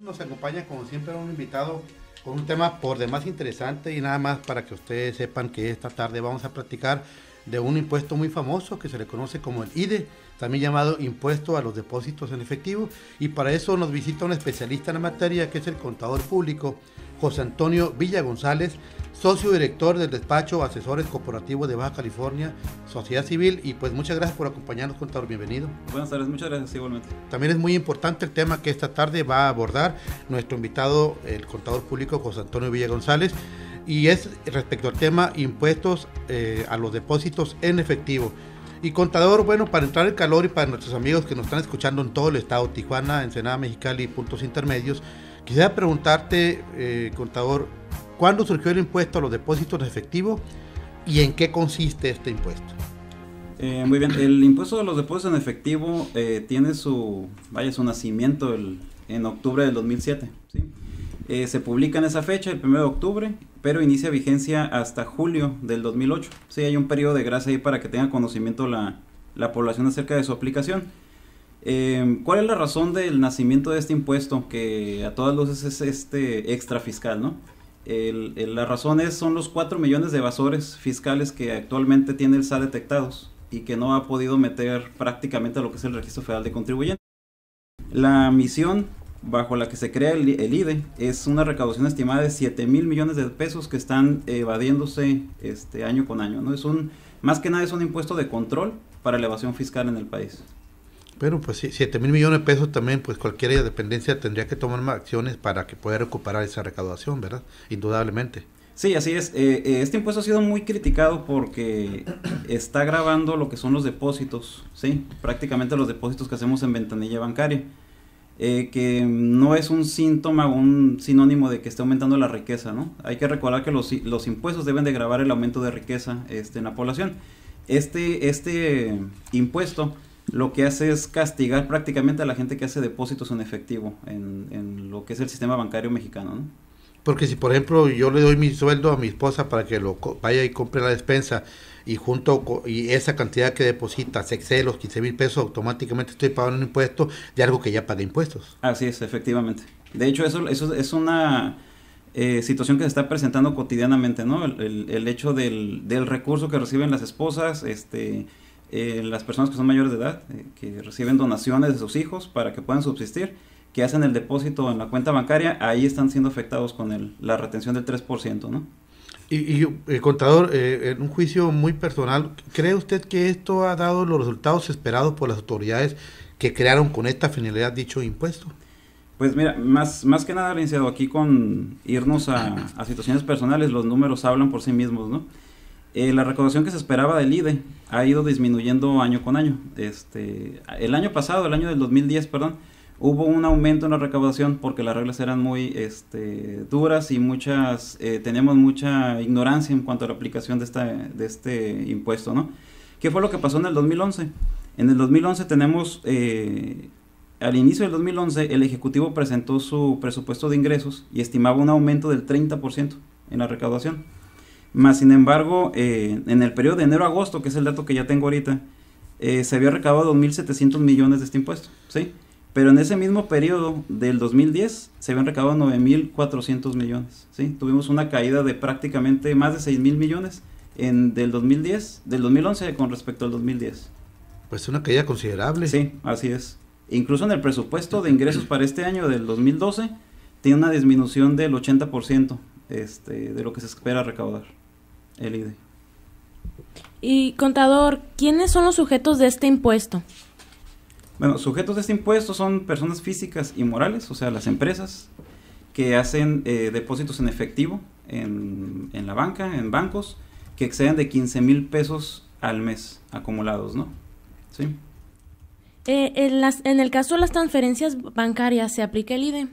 Nos acompaña como siempre un invitado con un tema por demás interesante y nada más para que ustedes sepan que esta tarde vamos a platicar de un impuesto muy famoso que se le conoce como el IDE, también llamado Impuesto a los Depósitos en Efectivo, y para eso nos visita un especialista en la materia que es el contador público José Antonio Villa González, socio director del despacho Asesores Corporativos de Baja California, Sociedad Civil, y pues muchas gracias por acompañarnos, contador, bienvenido. Buenas tardes, muchas gracias igualmente. También es muy importante el tema que esta tarde va a abordar nuestro invitado, el contador público José Antonio Villa González, y es respecto al tema impuestos a los depósitos en efectivo. Y contador, bueno, para entrar en calor y para nuestros amigos que nos están escuchando en todo el estado, Tijuana, Ensenada, Mexicali y puntos intermedios, quisiera preguntarte, contador, ¿cuándo surgió el impuesto a los depósitos en efectivo y en qué consiste este impuesto? Muy bien, el impuesto a los depósitos en efectivo tiene su nacimiento en octubre del 2007, ¿sí? Se publica en esa fecha, el 1 de octubre, pero inicia vigencia hasta julio del 2008. Sí, hay un periodo de gracia ahí para que tenga conocimiento la población acerca de su aplicación. ¿Cuál es la razón del nacimiento de este impuesto? Que a todas luces es extra fiscal, ¿no? La razón son los 4 millones de evasores fiscales que actualmente tiene el SAT detectados y que no ha podido meter prácticamente a lo que es el Registro Federal de Contribuyentes. La misión bajo la que se crea el IDE es una recaudación estimada de 7 mil millones de pesos que están evadiéndose año con año, ¿no? Más que nada es un impuesto de control para la evasión fiscal en el país. Pero pues 7 mil millones de pesos también, pues cualquier dependencia tendría que tomar más acciones para que pueda recuperar esa recaudación, ¿verdad? Indudablemente. Sí, así es. Este impuesto ha sido muy criticado porque está gravando lo que son los depósitos, ¿sí? Prácticamente los depósitos que hacemos en ventanilla bancaria, que no es un síntoma o un sinónimo de que esté aumentando la riqueza, ¿no? Hay que recordar que los impuestos deben de gravar el aumento de riqueza en la población. Este impuesto lo que hace es castigar prácticamente a la gente que hace depósitos en efectivo en lo que es el sistema bancario mexicano, ¿no? Porque si, por ejemplo, yo le doy mi sueldo a mi esposa para que vaya y compre la despensa y y esa cantidad que deposita se excede los 15 mil pesos, automáticamente estoy pagando un impuesto de algo que ya pagué impuestos. Así es, efectivamente. De hecho, eso es una situación que se está presentando cotidianamente, ¿no? El hecho del recurso que reciben las esposas, las personas que son mayores de edad, que reciben donaciones de sus hijos para que puedan subsistir, que hacen el depósito en la cuenta bancaria, ahí están siendo afectados con la retención del 3%, ¿no? Y contador, en un juicio muy personal, ¿cree usted que esto ha dado los resultados esperados por las autoridades que crearon con esta finalidad dicho impuesto? Pues mira, más que nada, licenciado, aquí con irnos a situaciones personales, los números hablan por sí mismos, ¿no? La recaudación que se esperaba del IDE ha ido disminuyendo año con año. El año pasado, el año del 2010, perdón, hubo un aumento en la recaudación porque las reglas eran muy duras y teníamos mucha ignorancia en cuanto a la aplicación de este impuesto, ¿no? ¿Qué fue lo que pasó en el 2011? En el 2011 tenemos, al inicio del 2011, el Ejecutivo presentó su presupuesto de ingresos y estimaba un aumento del 30% en la recaudación. Más sin embargo, en el periodo de enero a agosto, que es el dato que ya tengo ahorita, se había recaudado 2.700 millones de este impuesto, ¿sí? Pero en ese mismo periodo del 2010 se habían recaudado 9.400 millones, ¿sí? Tuvimos una caída de prácticamente más de 6.000 millones del 2011 con respecto al 2010. Pues una caída considerable. Sí, así es. Incluso en el presupuesto de ingresos para este año del 2012 tiene una disminución del 80% de lo que se espera recaudar el IDE. Y contador, ¿quiénes son los sujetos de este impuesto? Bueno, sujetos de este impuesto son personas físicas y morales, o sea, las empresas que hacen depósitos en efectivo en la banca, en bancos, que exceden de 15 mil pesos al mes acumulados, ¿no? ¿Sí? En el caso de las transferencias bancarias, ¿se aplica el IDE?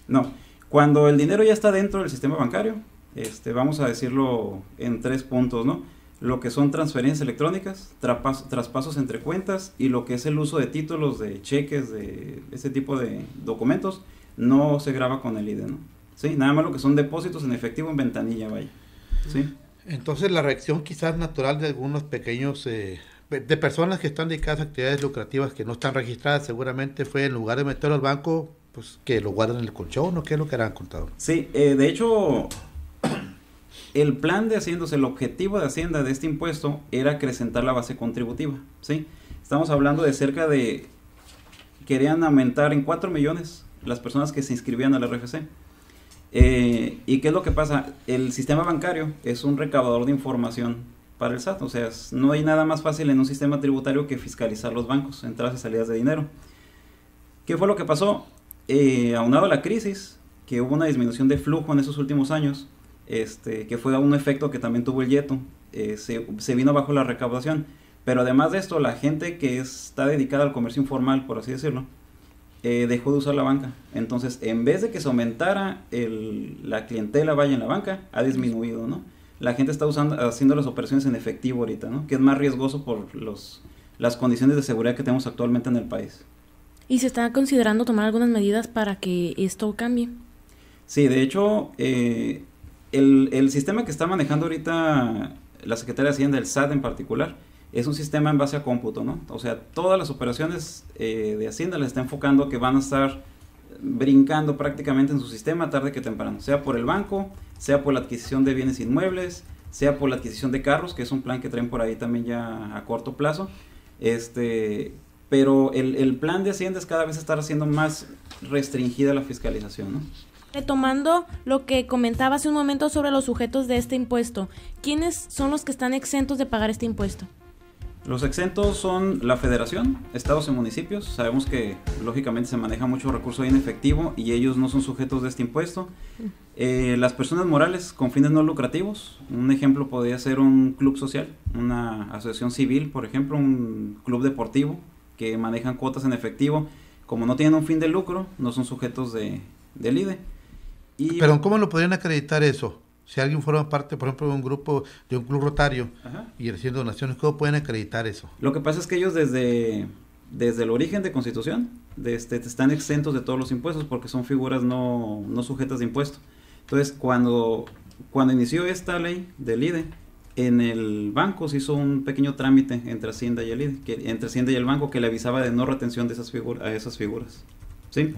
No, cuando el dinero ya está dentro del sistema bancario, vamos a decirlo en 3 puntos, ¿no? Lo que son transferencias electrónicas, traspasos entre cuentas y lo que es el uso de títulos, de cheques, de ese tipo de documentos, no se grava con el IDE, ¿no? Sí, nada más lo que son depósitos en efectivo en ventanilla, vaya. ¿Sí? Entonces la reacción quizás natural de algunos pequeños, de personas que están dedicadas a actividades lucrativas que no están registradas, seguramente fue en lugar de meterlo al banco, pues que lo guardan en el colchón o qué es lo que harán, contador. Sí, de hecho, el plan de Hacienda, el objetivo de Hacienda de este impuesto era acrecentar la base contributiva, ¿sí? Estamos hablando de querían aumentar en 4 millones las personas que se inscribían al RFC. ¿Y qué es lo que pasa? El sistema bancario es un recaudador de información para el SAT, o sea, no hay nada más fácil en un sistema tributario que fiscalizar los bancos, entradas y salidas de dinero. ¿Qué fue lo que pasó? Aunado a la crisis, que hubo una disminución de flujo en esos últimos años, que fue un efecto que también tuvo el YETO, se vino bajo la recaudación, pero además de esto, la gente que está dedicada al comercio informal, por así decirlo, dejó de usar la banca. Entonces, en vez de que se aumentara la clientela vaya en la banca, ha disminuido, ¿no? La gente está haciendo las operaciones en efectivo ahorita, ¿no? Que es más riesgoso por las condiciones de seguridad que tenemos actualmente en el país. ¿Y se está considerando tomar algunas medidas para que esto cambie? Sí, de hecho, el sistema que está manejando ahorita la Secretaría de Hacienda, el SAT en particular, es un sistema en base a cómputo, ¿no? O sea, todas las operaciones de Hacienda las está enfocando que van a estar brincando prácticamente en su sistema tarde que temprano, sea por el banco, sea por la adquisición de bienes inmuebles, sea por la adquisición de carros, que es un plan que traen por ahí también ya a corto plazo. Pero el plan de Hacienda es cada vez estar haciendo más restringida la fiscalización, ¿no? Retomando lo que comentaba hace un momento sobre los sujetos de este impuesto, ¿quiénes son los que están exentos de pagar este impuesto? Los exentos son la federación, estados y municipios. Sabemos que lógicamente se maneja mucho recurso ahí en efectivo y ellos no son sujetos de este impuesto. Las personas morales con fines no lucrativos, un ejemplo podría ser un club social, una asociación civil, por ejemplo, un club deportivo que manejan cuotas en efectivo. Como no tienen un fin de lucro, no son sujetos del IDE. Pero ¿cómo lo podrían acreditar eso? Si alguien forma parte, por ejemplo, de un grupo, de un club rotario, ajá, y recibe donaciones, ¿cómo pueden acreditar eso? Lo que pasa es que ellos desde el origen de Constitución están exentos de todos los impuestos porque son figuras no sujetas de impuesto. Entonces, cuando inició esta ley del IDE, en el banco se hizo un pequeño trámite entre Hacienda y el IDE, entre Hacienda y el banco, que le avisaba de no retención de esas figuras. ¿Sí?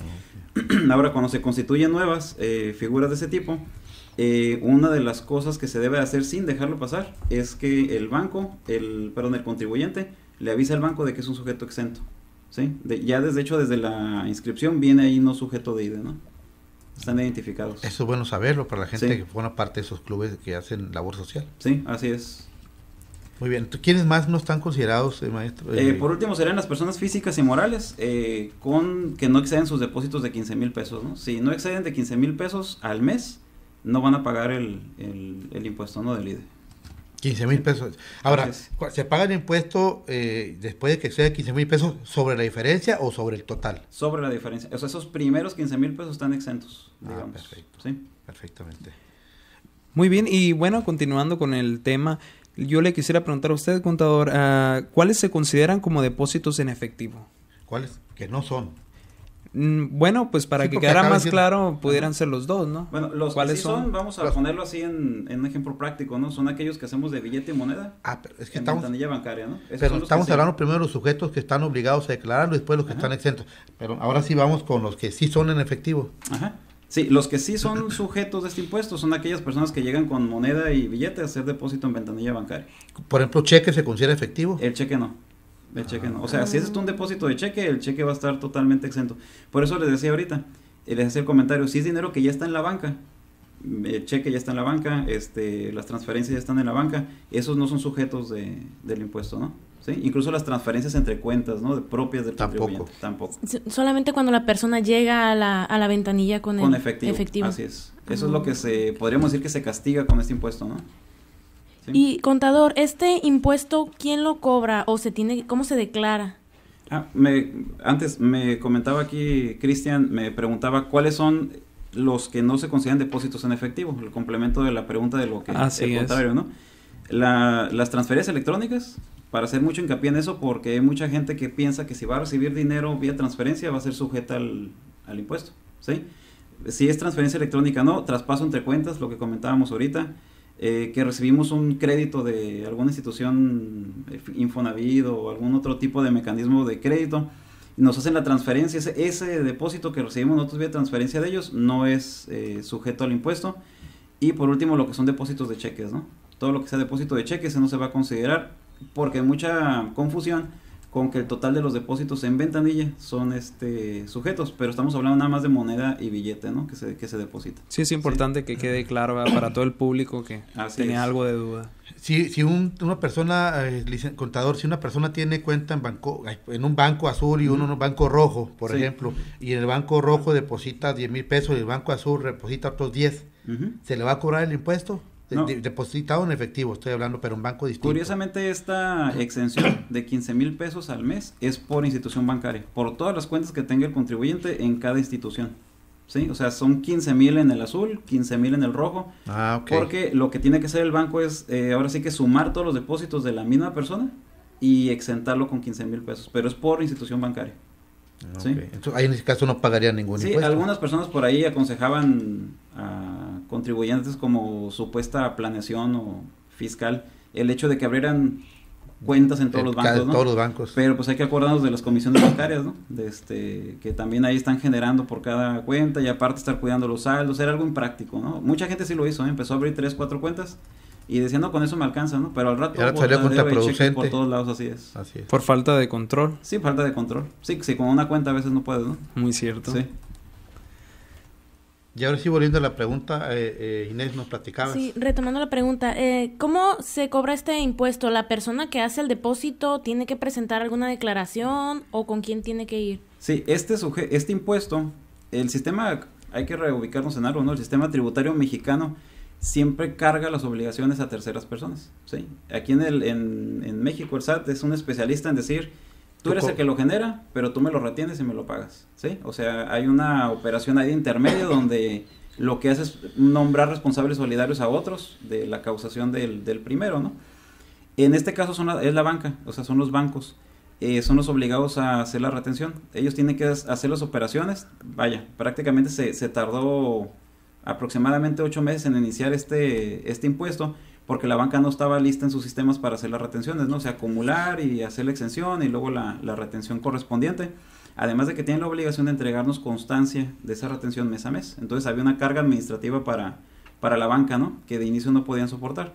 Okay. Ahora, cuando se constituyen nuevas figuras de ese tipo, una de las cosas que se debe hacer sin dejarlo pasar es que el contribuyente le avisa al banco de que es un sujeto exento, ¿sí? Desde la inscripción viene ahí no sujeto de IDE, ¿no? Están identificados. Eso es bueno saberlo para la gente, sí, que forma parte de esos clubes que hacen labor social. Sí, así es. Muy bien. ¿Quiénes más no están considerados, maestro? Por último serían las personas físicas y morales que no exceden sus depósitos de 15,000 pesos, ¿no? Si no exceden de 15,000 pesos al mes, no van a pagar el impuesto, ¿no? Del IDE. 15,000 pesos. Ahora, ¿se paga el impuesto después de que excede 15,000 pesos sobre la diferencia o sobre el total? Sobre la diferencia. O sea, esos primeros 15,000 pesos están exentos, digamos. Perfecto. ¿Sí? Perfectamente. Muy bien, y bueno, continuando con el tema, yo le quisiera preguntar a usted, contador, ¿cuáles se consideran como depósitos en efectivo? ¿Cuáles? Que no son. Bueno, pues para que quedara más claro, pudieran ser los dos, ¿no? Bueno, los que sí son, vamos a ponerlo así en un ejemplo práctico, ¿no? Son aquellos que hacemos de billete y moneda. Pero es que en ventanilla bancaria, ¿no? Pero estamos hablando primero de los sujetos que están obligados a declararlo y después los que están exentos. Pero ahora sí vamos con los que sí son en efectivo. Ajá. Sí, los que sí son sujetos de este impuesto son aquellas personas que llegan con moneda y billete a hacer depósito en ventanilla bancaria. Por ejemplo, ¿cheque se considera efectivo? El cheque no. El cheque no. O sea, si es un depósito de cheque, el cheque va a estar totalmente exento. Por eso les decía ahorita, les hacía el comentario, si es dinero que ya está en la banca, el cheque ya está en la banca, las transferencias ya están en la banca, esos no son sujetos del impuesto, ¿no? ¿Sí? Incluso las transferencias entre cuentas, ¿no? Propias del contribuyente. Tampoco. Solamente cuando la persona llega a la ventanilla con efectivo. Así es. Eso es lo que podríamos decir que se castiga con este impuesto, ¿no? ¿Sí? Y contador, ¿este impuesto quién lo cobra o cómo se declara? Antes me comentaba aquí Cristian, me preguntaba cuáles son los que no se consideran depósitos en efectivo, el complemento de la pregunta de lo que el contrario, ¿no? Las transferencias electrónicas, para hacer mucho hincapié en eso, porque hay mucha gente que piensa que si va a recibir dinero vía transferencia va a ser sujeta al impuesto, ¿sí? Si es transferencia electrónica, no, traspaso entre cuentas, lo que comentábamos ahorita, que recibimos un crédito de alguna institución Infonavit o algún otro tipo de mecanismo de crédito, nos hacen la transferencia, ese depósito que recibimos nosotros vía transferencia de ellos no es sujeto al impuesto. Y por último, lo que son depósitos de cheques, ¿no? Todo lo que sea depósito de cheques no se va a considerar, porque hay mucha confusión con que el total de los depósitos en ventanilla son sujetos, pero estamos hablando nada más de moneda y billete, ¿no? Que se deposita. Sí, es importante que quede claro, ¿verdad?, para todo el público que tenía algo de duda. Si una persona, contador, si una persona tiene cuenta en un banco azul y uno en un banco rojo, por ejemplo, y en el banco rojo deposita 10,000 pesos y el banco azul deposita otros 10, ¿se le va a cobrar el impuesto? No. Depositado en efectivo, estoy hablando, pero en banco distinto. Curiosamente, esta exención de 15,000 pesos al mes es por institución bancaria, por todas las cuentas que tenga el contribuyente en cada institución. ¿Sí? O sea, son 15,000 en el azul, 15,000 en el rojo. Ah, ok. Porque lo que tiene que hacer el banco es, ahora sí que sumar todos los depósitos de la misma persona y exentarlo con 15,000 pesos. Pero es por institución bancaria. Okay. ¿Sí? Entonces, ahí en ese caso no pagaría ningún impuesto. Algunas personas por ahí aconsejaban a contribuyentes como supuesta planeación o fiscal el hecho de que abrieran cuentas en todos los bancos, ¿no? Todos los bancos. Pero pues hay que acordarnos de las comisiones bancarias, ¿no? Que también ahí están generando por cada cuenta y aparte estar cuidando los saldos, era algo impráctico, ¿no? Mucha gente sí lo hizo, empezó a abrir 3, 4 cuentas y decía, no, con eso me alcanza, ¿no? Pero al rato salió contraproducente. por todos lados, así es. Por falta de control. Sí, falta de control. Sí, con una cuenta a veces no puedes, ¿no? Muy cierto. Sí. Y ahora sí, volviendo a la pregunta, Inés, nos platicabas. Sí, retomando la pregunta, ¿cómo se cobra este impuesto? ¿La persona que hace el depósito tiene que presentar alguna declaración o con quién tiene que ir? Sí, este impuesto, el sistema, hay que reubicarnos en algo, ¿no? El sistema tributario mexicano siempre carga las obligaciones a terceras personas, ¿sí? Aquí en México el SAT es un especialista en decir, tú eres el que lo genera, pero tú me lo retienes y me lo pagas, ¿sí? O sea, hay una operación ahí de intermedio donde lo que hace es nombrar responsables solidarios a otros de la causación del primero, ¿no? En este caso es la banca, o sea, son los bancos, son los obligados a hacer la retención. Ellos tienen que hacer las operaciones, prácticamente se tardó aproximadamente 8 meses en iniciar este impuesto, porque la banca no estaba lista en sus sistemas para hacer las retenciones, ¿no? O sea, acumular y hacer la exención y luego la retención correspondiente. Además de que tienen la obligación de entregarnos constancia de esa retención mes a mes. Entonces había una carga administrativa para la banca, ¿no? Que de inicio no podían soportar.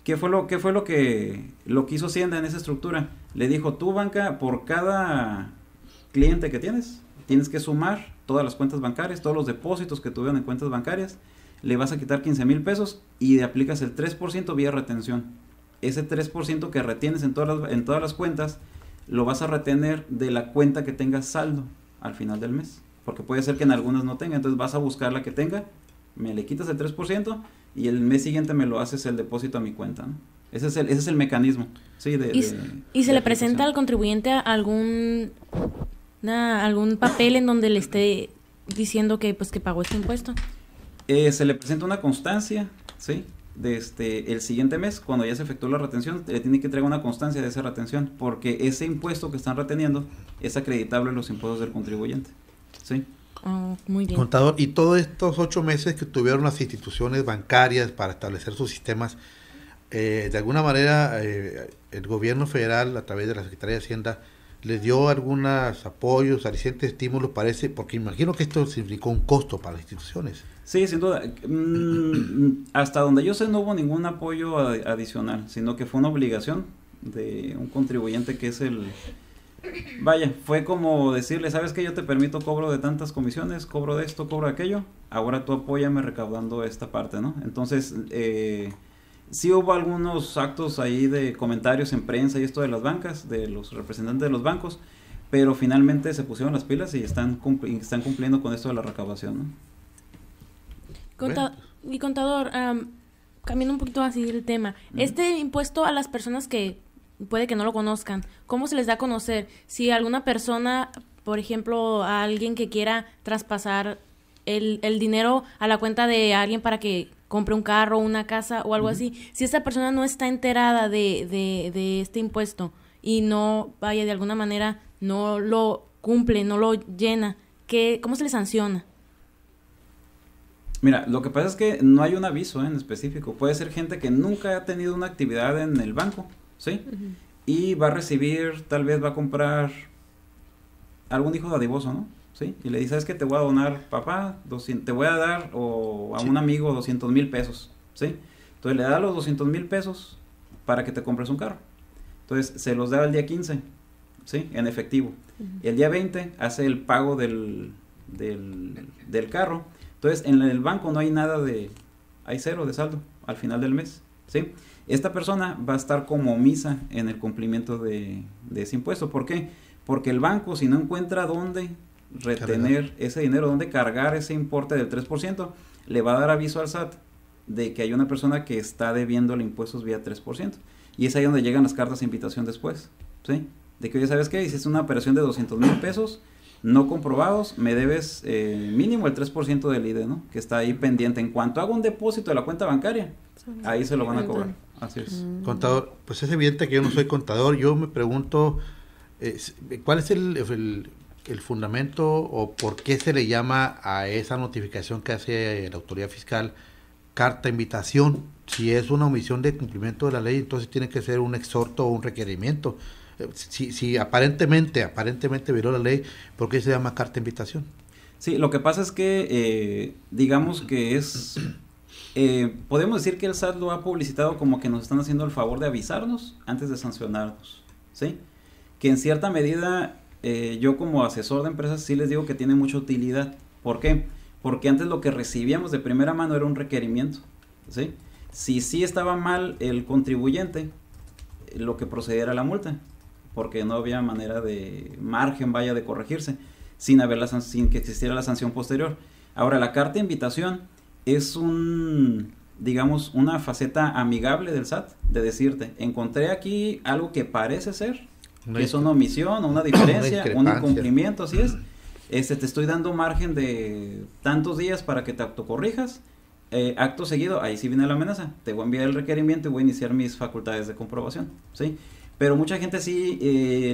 ¿Qué fue lo que hizo Hacienda en esa estructura? Le dijo, tú banca, por cada cliente que tienes que sumar todas las cuentas bancarias, todos los depósitos que tuvieron en cuentas bancarias, le vas a quitar 15,000 pesos y le aplicas el 3% vía retención. Ese 3% que retienes en todas las cuentas, lo vas a retener de la cuenta que tenga saldo al final del mes. Porque puede ser que en algunas no tenga, entonces vas a buscar la que tenga, me le quitas el 3% y el mes siguiente me lo haces el depósito a mi cuenta, ¿no? Ese es el mecanismo. Sí, ¿Y se le presenta al contribuyente algún papel en donde le esté diciendo que pagó este impuesto? Se le presenta una constancia, ¿sí? El siguiente mes, cuando ya se efectuó la retención, le tiene que entregar una constancia de esa retención, porque ese impuesto que están reteniendo es acreditable en los impuestos del contribuyente, ¿sí? Oh, muy bien. Contador, y todos estos 8 meses que tuvieron las instituciones bancarias para establecer sus sistemas, de alguna manera el gobierno federal, a través de la Secretaría de Hacienda, les dio algunos apoyos, alicientes, estímulos, parece, porque imagino que esto significó un costo para las instituciones. Sí, sin duda. Hasta donde yo sé no hubo ningún apoyo adicional, sino que fue una obligación de un contribuyente que es fue como decirle, ¿sabes qué? Yo te permito cobro de tantas comisiones, cobro de esto, cobro de aquello, ahora tú apóyame recaudando esta parte, ¿no? Entonces, sí hubo algunos actos ahí de comentarios en prensa y esto de las bancas, de los representantes de los bancos, pero finalmente se pusieron las pilas y están cumpliendo con esto de la recaudación, ¿no? Y contador, cambiando un poquito así el tema, este impuesto a las personas que puede que no lo conozcan, ¿cómo se les da a conocer? Si alguna persona, por ejemplo, a alguien que quiera traspasar el dinero a la cuenta de alguien para que compre un carro, una casa o algo así, si esa persona no está enterada de este impuesto y no, de alguna manera no lo cumple, no lo llena, ¿cómo se le sanciona? Mira, lo que pasa es que no hay un aviso en específico. Puede ser gente que nunca ha tenido una actividad en el banco, ¿sí? Y va a recibir, tal vez va a comprar algún hijo dadivoso, ¿no? ¿Sí? Y le dice, ¿sabes qué? Te voy a donar, papá, te voy a dar o a un amigo 200,000 pesos, ¿sí? Entonces le da los 200,000 pesos para que te compres un carro. Entonces se los da el día 15, ¿sí? En efectivo. Y el día 20 hace el pago del carro. Entonces en el banco no hay nada hay cero de saldo al final del mes, ¿sí? Esta persona va a estar como omisa en el cumplimiento de ese impuesto. ¿Por qué? Porque el banco, si no encuentra dónde retener ese dinero, dónde cargar ese importe del 3%, le va a dar aviso al SAT de que hay una persona que está debiéndole impuestos vía 3%. Y es ahí donde llegan las cartas de invitación después, ¿sí? De que, oye, ¿sabes qué? Hiciste una operación de 200,000 pesos no comprobados, me debes mínimo el 3% del IDE, ¿no? Que está ahí pendiente. En cuanto haga un depósito de la cuenta bancaria, ahí se lo van a cobrar. Así es. Contador, pues es evidente que yo no soy contador. Yo me pregunto, ¿cuál es el fundamento o por qué se le llama a esa notificación que hace la autoridad fiscal carta invitación? Si es una omisión de cumplimiento de la ley, entonces tiene que ser un exhorto o un requerimiento. Si aparentemente violó la ley, ¿por qué se llama carta invitación? Sí, lo que pasa es que digamos que es... podemos decir que el SAT lo ha publicitado como que nos están haciendo el favor de avisarnos antes de sancionarnos, ¿sí? Que en cierta medida yo como asesor de empresas sí les digo que tiene mucha utilidad. ¿Por qué? Porque antes lo que recibíamos de primera mano era un requerimiento, ¿sí? Si sí estaba mal el contribuyente, lo que procedía era la multa, porque no había manera de margen, vaya, de corregirse, sin que existiera la sanción posterior. Ahora, la carta de invitación es digamos, una faceta amigable del SAT, de decirte, encontré aquí algo que parece ser, que es una omisión, o una diferencia, un incumplimiento, así es. Te estoy dando margen de tantos días para que te autocorrijas. Acto seguido, ahí sí viene la amenaza, te voy a enviar el requerimiento y voy a iniciar mis facultades de comprobación, ¿sí? Pero mucha gente sí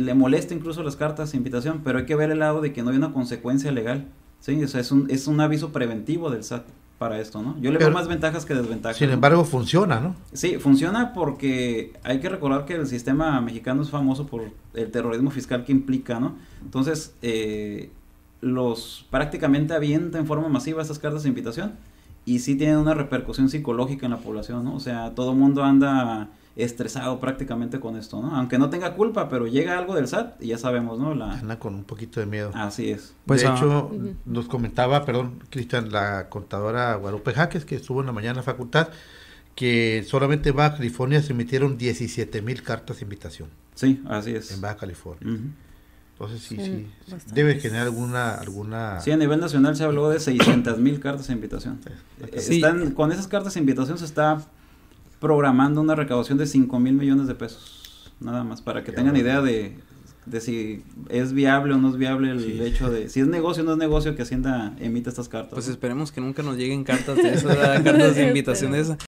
le molesta incluso las cartas de invitación, pero hay que ver el lado de que no hay una consecuencia legal, ¿sí? O sea, es un aviso preventivo del SAT para esto, ¿no? Yo le veo más ventajas que desventajas. Sin embargo, funciona, ¿no? Sí, funciona porque hay que recordar que el sistema mexicano es famoso por el terrorismo fiscal que implica, ¿no? Entonces, prácticamente avienta en forma masiva estas cartas de invitación y sí tienen una repercusión psicológica en la población, ¿no? O sea, todo el mundo anda estresado prácticamente con esto, ¿no? Aunque no tenga culpa, pero llega algo del SAT y ya sabemos, ¿no? Anda con un poquito de miedo. Así es. Pues, de hecho, nos comentaba, Cristian, la contadora Guadalupe Jaques, que estuvo en la mañana en la facultad, que solamente en Baja California se emitieron 17,000 cartas de invitación. Sí, así es. En Baja California. Entonces sí, debe generar alguna... Sí, a nivel nacional se habló de 600,000 cartas de invitación. Con esas cartas de invitación se está programando una recaudación de 5,000 millones de pesos, nada más, para que tengan idea de si es viable o no es viable el hecho de, si es negocio o no es negocio que Hacienda emita estas cartas. Pues esperemos que nunca nos lleguen cartas de eso, cartas de invitación de esa.